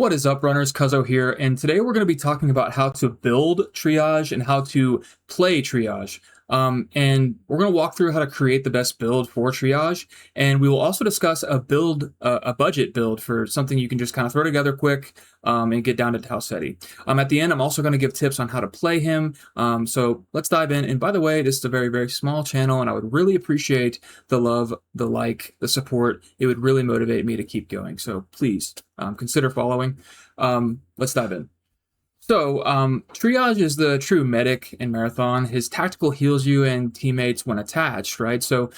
What is up, runners? Cuzzo here, and today we're going to be talking about how to build Triage and how to play Triage. And we're going to walk through how to create the best build for Triage, and we will also discuss a budget build for something you can just kind of throw together quick and get down to Tau Ceti. At the end, I'm also going to give tips on how to play him. So let's dive in. And by the way, this is a very, very small channel, and I would really appreciate the love, the like, the support. It would really motivate me to keep going. So please consider following. Let's dive in. So, Triage is the true medic in Marathon. His tactical heals you and teammates when attached, right? So,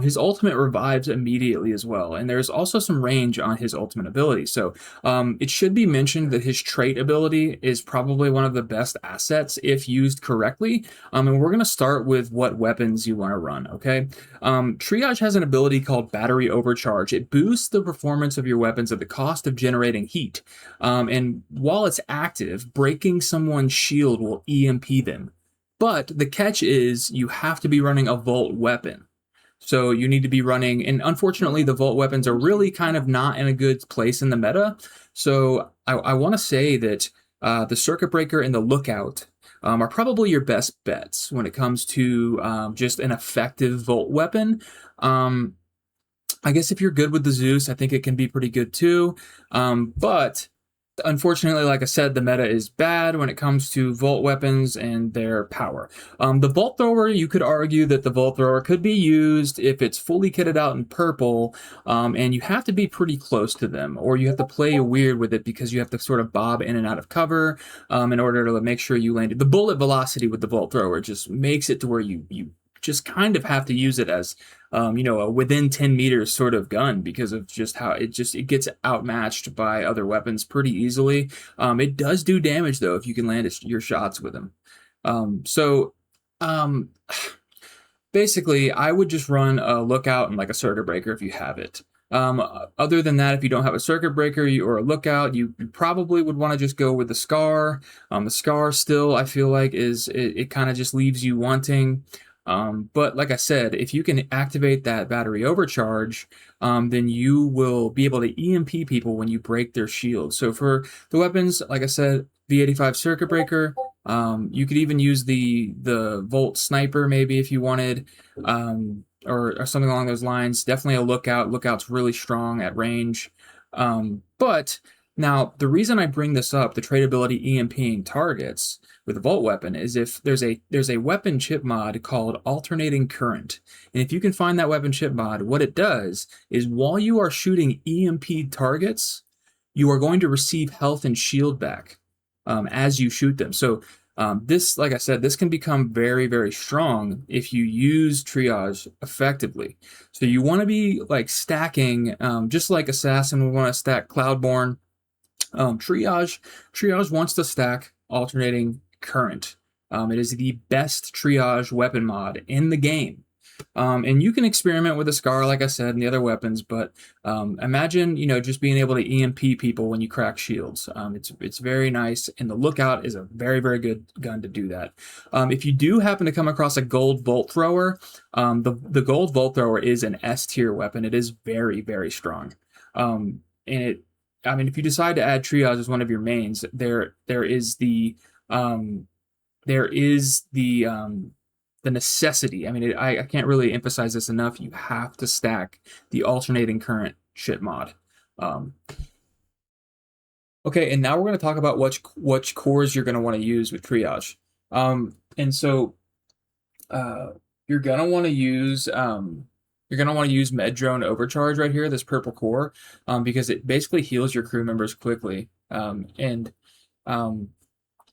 his ultimate revives immediately as well. And there's also some range on his ultimate ability. So, it should be mentioned that his trait ability is probably one of the best assets if used correctly. And we're going to start with what weapons you want to run, okay? Triage has an ability called Battery Overcharge. It boosts the performance of your weapons at the cost of generating heat. And while it's active, breaking someone's shield will EMP them. But the catch is you have to be running a Vault weapon. So you need to be running, and unfortunately the Vault weapons are really kind of not in a good place in the meta. So I want to say that the Circuit Breaker and the Lookout are probably your best bets when it comes to just an effective Vault weapon. I guess if you're good with the Zeus, I think it can be pretty good too. But unfortunately, like I said, the meta is bad when it comes to Vault weapons and their power. The Vault Thrower, you could argue that the Vault Thrower could be used if it's fully kitted out in purple, and you have to be pretty close to them, or you have to play weird with it because you have to sort of bob in and out of cover in order to make sure you landed. The bullet velocity with the Vault Thrower just makes it to where you just kind of have to use it as a within 10 meters sort of gun because of just how it gets outmatched by other weapons pretty easily. It does do damage though if you can land your shots with them. Basically, I would just run a Lookout and like a Circuit Breaker if you have it. Other than that, if you don't have a Circuit Breaker or a Lookout, you probably would want to just go with the Scar. The Scar still, I feel like, it kind of just leaves you wanting. But like I said, if you can activate that Battery Overcharge, then you will be able to EMP people when you break their shield. So for the weapons, like I said, V85 Circuit Breaker, you could even use the Volt Sniper maybe if you wanted, or something along those lines. Definitely a Lookout. Lookout's really strong at range. But now, the reason I bring this up, the trait ability EMPing targets with a Vault weapon, is if there's a weapon chip mod called Alternating Current. And if you can find that weapon chip mod, what it does is while you are shooting EMP targets, you are going to receive health and shield back as you shoot them. So this, like I said, this can become very, very strong if you use Triage effectively. So you want to be like stacking, just like Assassin would want to stack Cloudborne. Triage wants to stack Alternating Current. It is the best Triage weapon mod in the game. And you can experiment with the Scar, like I said, and the other weapons, but imagine, just being able to EMP people when you crack shields. It's very nice, and the Lookout is a very, very good gun to do that. If you do happen to come across a gold Vault Thrower, the gold Vault Thrower is an S tier weapon. It is very, very strong. If you decide to add Triage as one of your mains, there is the necessity. I can't really emphasize this enough. You have to stack the Alternating Current shit mod. Okay, and now we're going to talk about which cores you're going to want to use with Triage. You're going to want to use Med-Drone Overcharge right here, this purple core, because it basically heals your crew members quickly.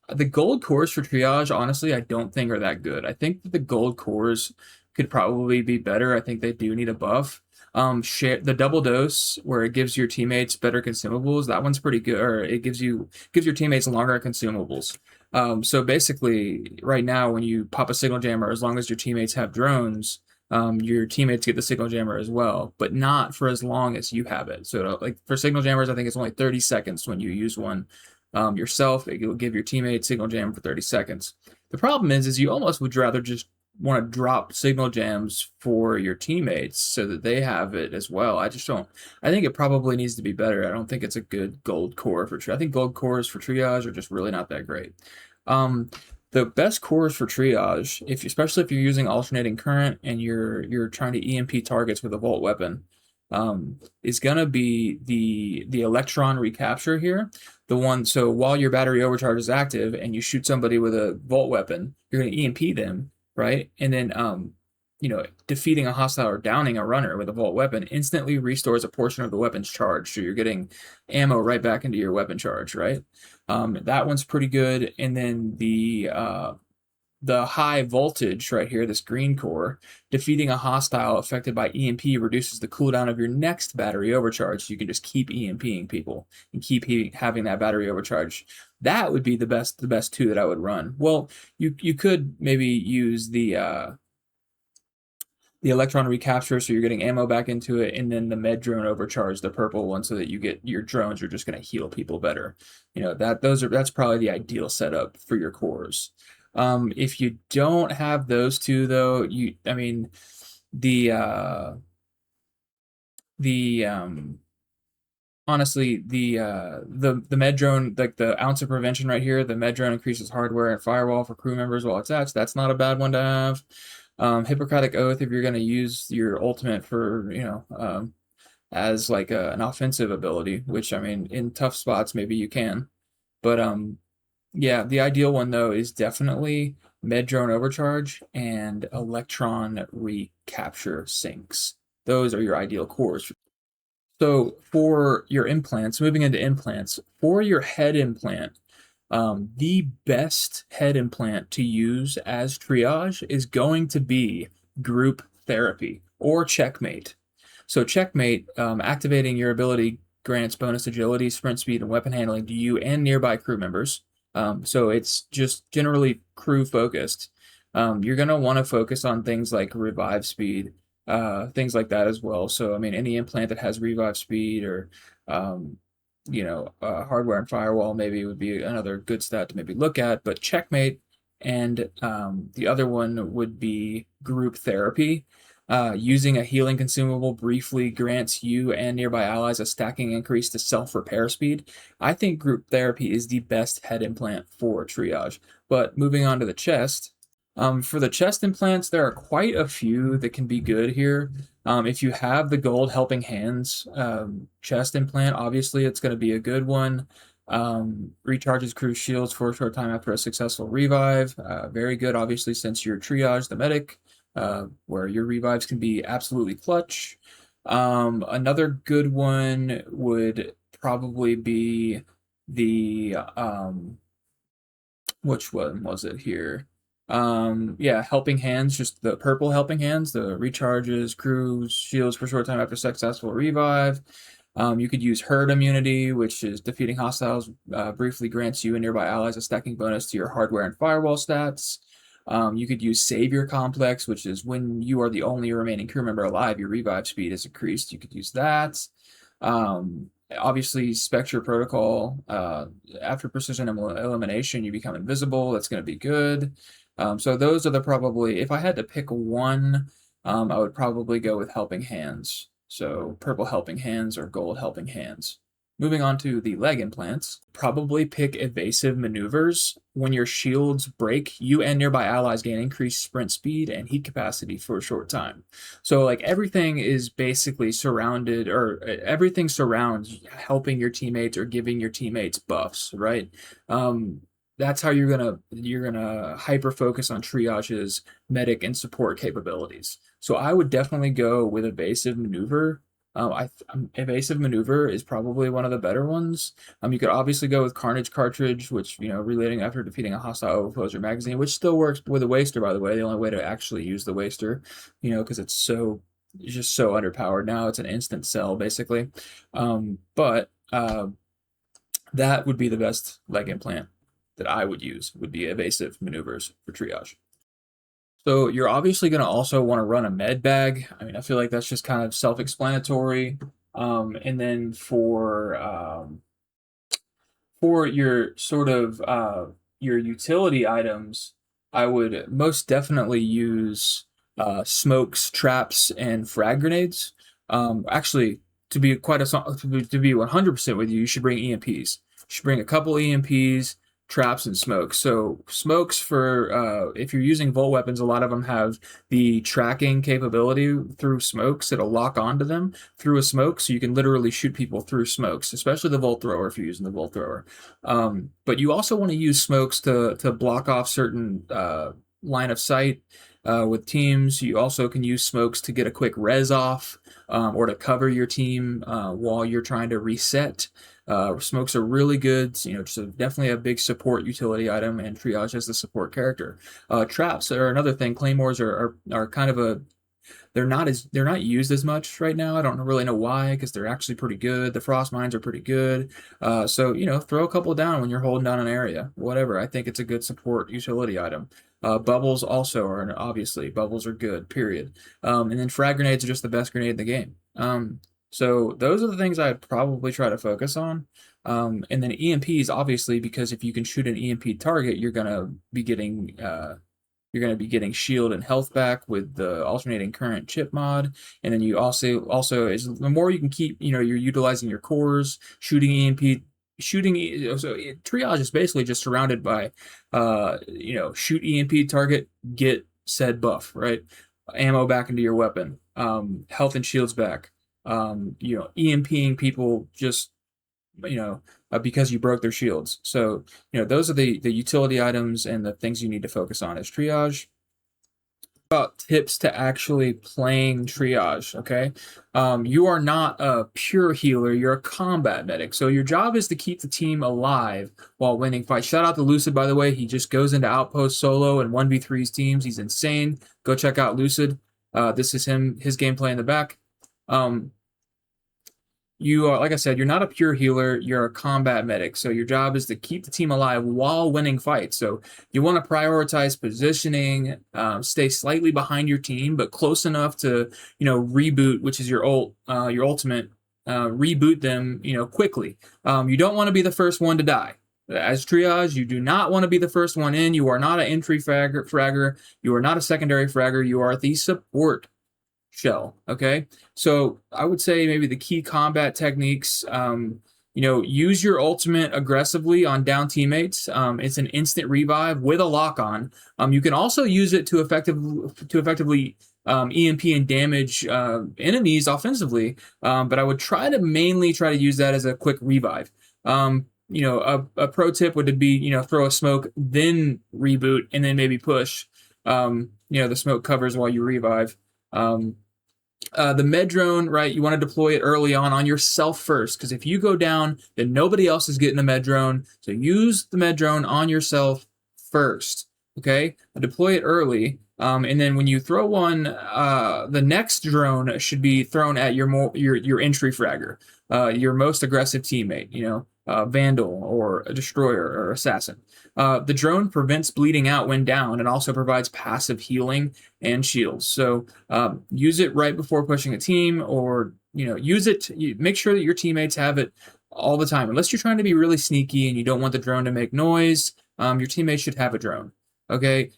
The gold cores for Triage, honestly, I don't think are that good. I think that the gold cores could probably be better. I think they do need a buff. The double dose, where it gives your teammates better consumables, that one's pretty good. Or it gives your teammates longer consumables. So basically, right now, when you pop a Signal Jammer, as long as your teammates have drones, your teammates get the Signal Jammer as well, but not for as long as you have it. So like for Signal Jammers, I think it's only 30 seconds when you use one yourself. It will give your teammates Signal Jammer for 30 seconds. The problem is you almost would rather just want to drop signal jams for your teammates so that they have it as well. I just don't. I think it probably needs to be better. I don't think it's a good gold core for. I think gold cores for triage are just really not that great. The best cores for triage, especially if you're using alternating current and you're trying to EMP targets with a Volt weapon, is gonna be the Electron Recapture here. The one, so while your battery overcharge is active and you shoot somebody with a Volt weapon, you're gonna EMP them, right? And then defeating a hostile or downing a runner with a Volt weapon instantly restores a portion of the weapon's charge. So you're getting ammo right back into your weapon charge, right? That one's pretty good. And then the high voltage right here, this green core, defeating a hostile affected by EMP reduces the cooldown of your next battery overcharge. So you can just keep EMPing people and keep having that battery overcharge. That would be the best two that I would run. Well, you could maybe use the Electron Recapture, so you're getting ammo back into it, and then the Med Drone Overcharge, the purple one, so that you get your drones are just going to heal people better. That's probably the ideal setup for your cores. If you don't have those two, though, honestly, the med drone, like the ounce of prevention right here, the med drone increases hardware and firewall for crew members while attached. That's not a bad one to have. Hippocratic Oath, if you're going to use your ultimate for, as like an offensive ability, which I mean, in tough spots, maybe you can. But yeah, the ideal one though is definitely Med Drone Overcharge and Electron Recapture Sinks. Those are your ideal cores. So for your implants, moving into implants, for your head implant, the best head implant to use as triage is going to be group therapy or checkmate. So checkmate, activating your ability grants bonus agility, sprint speed, and weapon handling to you and nearby crew members. So it's just generally crew focused. You're going to want to focus on things like revive speed, things like that as well. So, I mean, any implant that has revive speed or, hardware and firewall maybe would be another good stat to maybe look at. But checkmate and the other one would be group therapy. Using a healing consumable briefly grants you and nearby allies a stacking increase to self-repair speed. I think group therapy is the best head implant for triage. But moving on to the chest, for the chest implants, there are quite a few that can be good here. If you have the gold helping hands chest implant, obviously it's going to be a good one. Recharges crew shields for a short time after a successful revive. Very good, obviously, since you're triage the medic, where your revives can be absolutely clutch. Another good one would probably be the which one was it here? Yeah, helping hands, just the purple helping hands, the recharges crew shields for short time after successful revive. You could use herd immunity, which is defeating hostiles briefly grants you and nearby allies a stacking bonus to your hardware and firewall stats. You could use Savior Complex, which is when you are the only remaining crew member alive, your revive speed is increased. You could use that. Obviously, Spectre Protocol. After precision elimination, you become invisible. That's going to be good. So those are probably, if I had to pick one, I would probably go with Helping Hands. So purple Helping Hands or gold Helping Hands. Moving on to the leg implants, probably pick evasive maneuvers. When your shields break, you and nearby allies gain increased sprint speed and heat capacity for a short time. So like everything is basically surrounded, or everything surrounds helping your teammates or giving your teammates buffs, right? That's how you're gonna hyper focus on triage's medic and support capabilities. So I would definitely go with evasive maneuver. Evasive maneuver is probably one of the better ones. You could obviously go with Carnage cartridge, which relating after defeating a hostile overflows your magazine, which still works with a waster, by the way. The only way to actually use the waster, because it's just so underpowered now. It's an instant sell basically. But that would be the best leg implant that I would use, would be evasive maneuvers for triage. So you're obviously going to also want to run a med bag. I mean, I feel like that's just kind of self-explanatory. And then for your sort of your utility items, I would most definitely use smokes, traps, and frag grenades. Actually, to be quite a to be 100% with you, you should bring EMPs. You should bring a couple EMPs, traps, and smokes. So smokes for if you're using Volt weapons, a lot of them have the tracking capability through smokes. It'll lock onto them through a smoke, so you can literally shoot people through smokes, especially the Volt thrower if you're using the Volt thrower. But you also want to use smokes to block off certain line of sight with teams. You also can use smokes to get a quick res off or to cover your team while you're trying to reset. Smokes are really good, just definitely a big support utility item, and Triage as the support character. Traps are another thing. Claymores are kind of a they're not used as much right now. I don't really know why, because they're actually pretty good. The frost mines are pretty good. So throw a couple down when you're holding down an area. Whatever. I think it's a good support utility item. Bubbles also are obviously bubbles are good. Period. And then frag grenades are just the best grenade in the game. So those are the things I'd probably try to focus on. And then EMPs, obviously, because if you can shoot an EMP target, you're going to be getting shield and health back with the alternating current chip mod, and then you also is the more you can keep, you're utilizing your cores, shooting EMP, Triage is basically just surrounded by, shoot EMP target, get said buff, right? Ammo back into your weapon, health and shields back, EMPing people just because you broke their shields. So, those are the utility items and the things you need to focus on as Triage. About tips to actually playing Triage, okay? You are not a pure healer, you're a combat medic. So your job is to keep the team alive while winning fights. Shout out to Lucid, by the way. He just goes into Outpost solo and 1v3s teams. He's insane. Go check out Lucid. This is his gameplay in the back. You are, like I said, you're not a pure healer, you're a combat medic. So your job is to keep the team alive while winning fights. So you want to prioritize positioning, stay slightly behind your team, but close enough to, reboot, which is your ultimate, reboot them, quickly. You don't want to be the first one to die. As Triage, you do not want to be the first one in. You are not an entry fragger. You are not a secondary fragger. You are the support shell. Okay, so I would say maybe the key combat techniques. Use your ultimate aggressively on down teammates. It's an instant revive with a lock on. You can also use it to effectively EMP and damage enemies offensively. But I would mainly try to use that as a quick revive. A pro tip would be, throw a smoke, then reboot, and then maybe push. The smoke covers while you revive. The med drone, right? You want to deploy it early on yourself first, because if you go down, then nobody else is getting the med drone. So use the med drone on yourself first. Okay, deploy it early, and then when you throw one, the next drone should be thrown at your entry fragger, your most aggressive teammate. Vandal or a destroyer or assassin. The drone prevents bleeding out when down and also provides passive healing and shields. So use it right before pushing a team, or use it. Make sure that your teammates have it all the time. Unless you're trying to be really sneaky and you don't want the drone to make noise, your teammates should have a drone. Okay.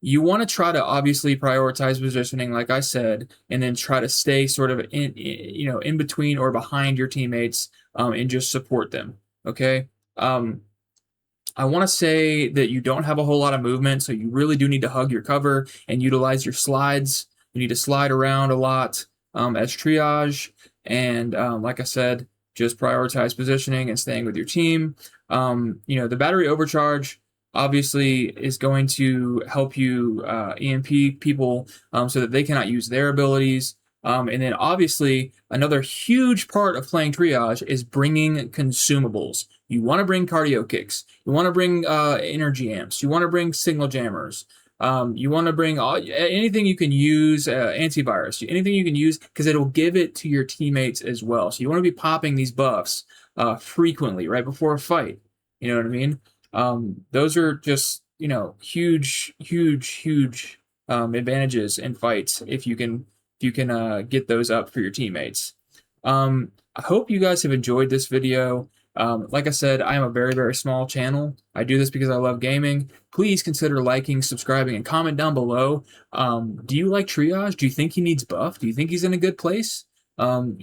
You want to try to obviously prioritize positioning, like I said, and then try to stay sort of in between or behind your teammates, and just support them. Okay. I want to say that you don't have a whole lot of movement, so you really do need to hug your cover and utilize your slides. You need to slide around a lot as Triage, and like I said, just prioritize positioning and staying with your team. The battery overcharge obviously is going to help you EMP people so that they cannot use their abilities. And then obviously another huge part of playing Triage is bringing consumables. You want to bring cardio kicks. You want to bring energy amps. You want to bring signal jammers. You want to bring anything you can use, antivirus, anything you can use, because it'll give it to your teammates as well. So you want to be popping these buffs frequently right before a fight. You know what I mean? Those are just, huge advantages in fights if you can get those up for your teammates. I hope you guys have enjoyed this video. Like I said, I am a very, very small channel. I do this because I love gaming. Please consider liking, subscribing, and comment down below. Do you like Triage? Do you think he needs buff? Do you think he's in a good place? And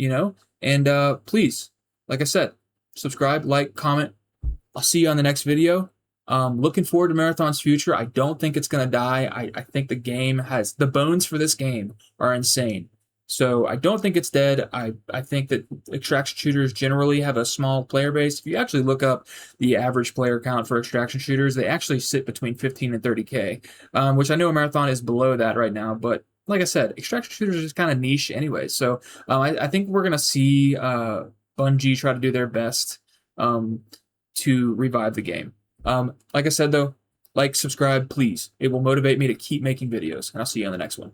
please, like I said, subscribe, like, comment. I'll see you on the next video. Looking forward to Marathon's future. I don't think it's going to die. I think the game has the bones for this game are insane. So I don't think it's dead. I think that extraction shooters generally have a small player base. If you actually look up the average player count for extraction shooters, they actually sit between 15 and 30K, which I know Marathon is below that right now. But like I said, extraction shooters are just kind of niche anyway. So I think we're going to see Bungie try to do their best to revive the game. Like I said, though, like, subscribe, please. It will motivate me to keep making videos, and I'll see you on the next one.